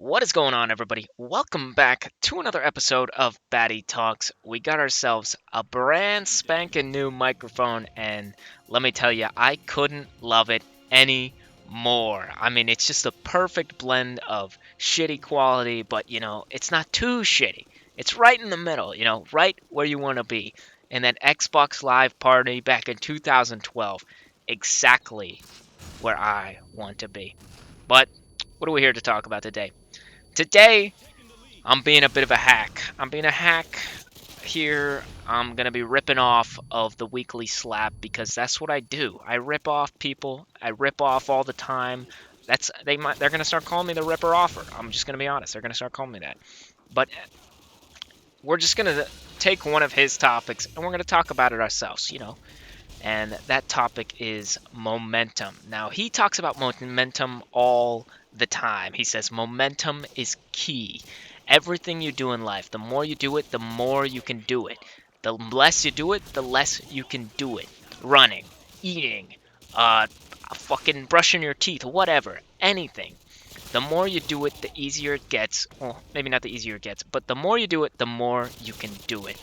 What is going on, everybody? Welcome back to another episode of Batty Talks. We got ourselves a brand spanking new microphone, and let me tell you, I couldn't love it any more. I mean, it's just a perfect blend of shitty quality, but it's not too shitty. It's right in the middle, right where you want to be. And that Xbox Live party back in 2012, exactly where I want to be. But what are we here to talk about today? Today, I'm being a bit of a hack. I'm being a hack here. I'm going to be ripping off of the weekly slap because that's what I do. I rip off people. I rip off all the time. They're going to start calling me the ripper offer. I'm just going to be honest. They're going to start calling me that. But we're just going to take one of his topics and we're going to talk about it ourselves. And that topic is momentum. Now, he talks about momentum all the time. He says momentum is key. Everything you do in life, the more you do it, the more you can do it. The less you do it, the less you can do it. Running, eating, fucking brushing your teeth, whatever, anything. The more you do it, the easier it gets. Well, maybe not the easier it gets, but the more you do it, the more you can do it.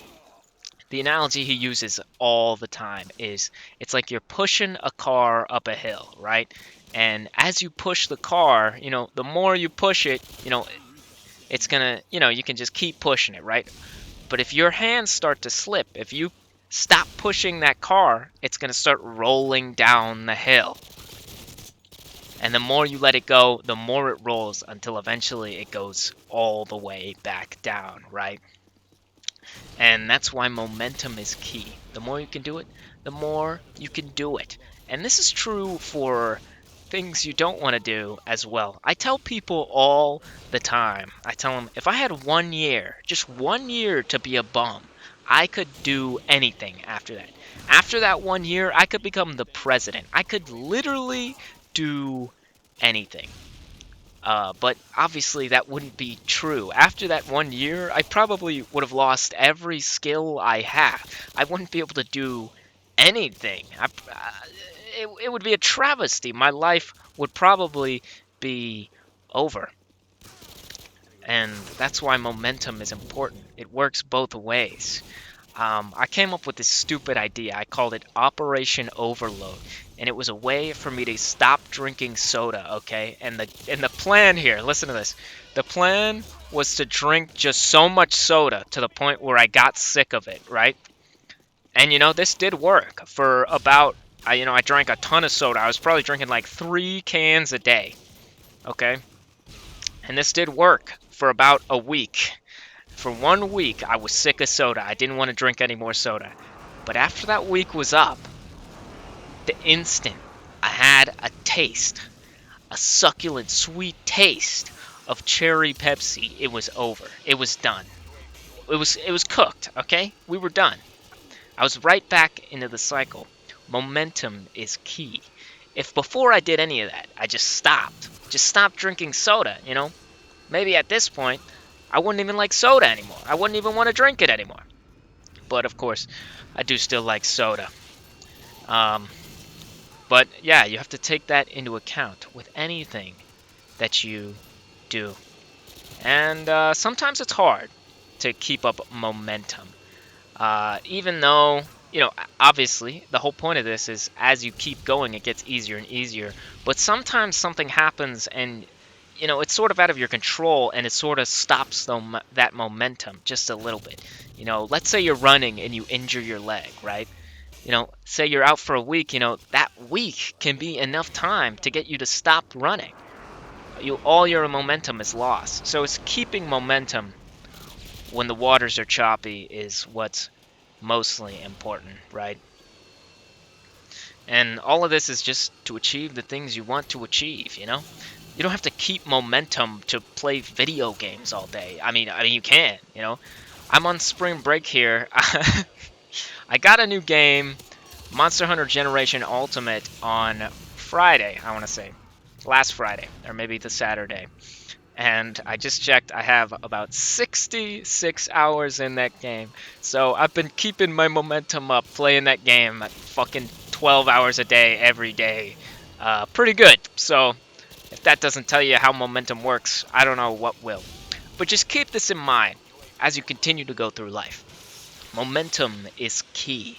The analogy he uses all the time is it's like you're pushing a car up a hill, right? And as you push the car, the more you push it, it's gonna, you can just keep pushing it, right? But if your hands start to slip, if you stop pushing that car, it's gonna start rolling down the hill. And the more you let it go, the more it rolls until eventually it goes all the way back down, right? And that's why momentum is key. The more you can do it, the more you can do it. And this is true for things you don't want to do as well. I tell people all the time, I tell them if I had 1 year, just 1 year to be a bum, I could do anything after that. After that 1 year, I could become the president. I could literally do anything. But obviously, that wouldn't be true. After that 1 year, I probably would have lost every skill I have. I wouldn't be able to do anything. It would be a travesty. My life would probably be over. And that's why momentum is important. It works both ways. I came up with this stupid idea. I called it Operation Overload, and it was a way for me to stop drinking soda. Okay, and the plan here. Listen to this. The plan was to drink just so much soda to the point where I got sick of it. Right, and this did work for about. I drank a ton of soda. I was probably drinking like 3 cans a day. Okay, and this did work for about a week. For 1 week, I was sick of soda. I didn't want to drink any more soda. But after that week was up, the instant I had a taste, a succulent, sweet taste of cherry Pepsi, it was over. It was done. It was cooked, okay? We were done. I was right back into the cycle. Momentum is key. If before I did any of that, I just stopped drinking soda, maybe at this point, I wouldn't even like soda anymore. I wouldn't even want to drink it anymore. But of course, I do still like soda. Um, but yeah, you have to take that into account with anything that you do. And sometimes it's hard to keep up momentum. Even though, obviously, the whole point of this is as you keep going, it gets easier and easier. But sometimes something happens and it's sort of out of your control and it sort of stops that momentum just a little bit. Let's say you're running and you injure your leg, right? Say you're out for a week, that week can be enough time to get you to stop running. All your momentum is lost. So it's keeping momentum when the waters are choppy is what's mostly important, right? And all of this is just to achieve the things you want to achieve. You don't have to keep momentum to play video games all day. I mean you can. I'm on spring break here. I got a new game, Monster Hunter Generation Ultimate, on Friday, I want to say. Last Friday, or maybe the Saturday. And I just checked, I have about 66 hours in that game. So I've been keeping my momentum up, playing that game at fucking 12 hours a day, every day. Pretty good. So If that doesn't tell you how momentum works, I don't know what will. But just keep this in mind as you continue to go through life. Momentum is key.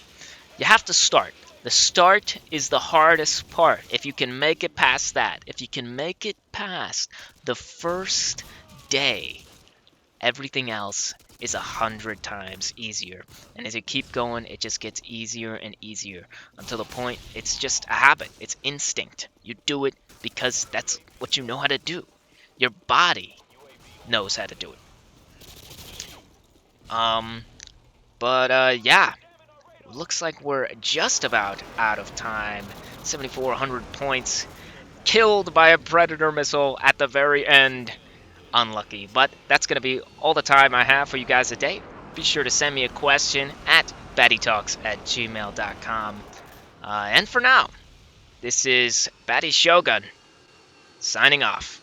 You have to start. The start is the hardest part. If you can make it past that, if you can make it past the first day, everything else is 100 times easier. And as you keep going, it just gets easier and easier until the point it's just a habit. It's instinct. You do it because that's what you know how to do. Your body knows how to do it. Um, yeah, looks like we're just about out of time. 7,400 points. Killed by a Predator missile at the very end. Unlucky. But that's going to be all the time I have for you guys today. Be sure to send me a question at battytalks@gmail.com. And for now, this is Batty Shogun signing off.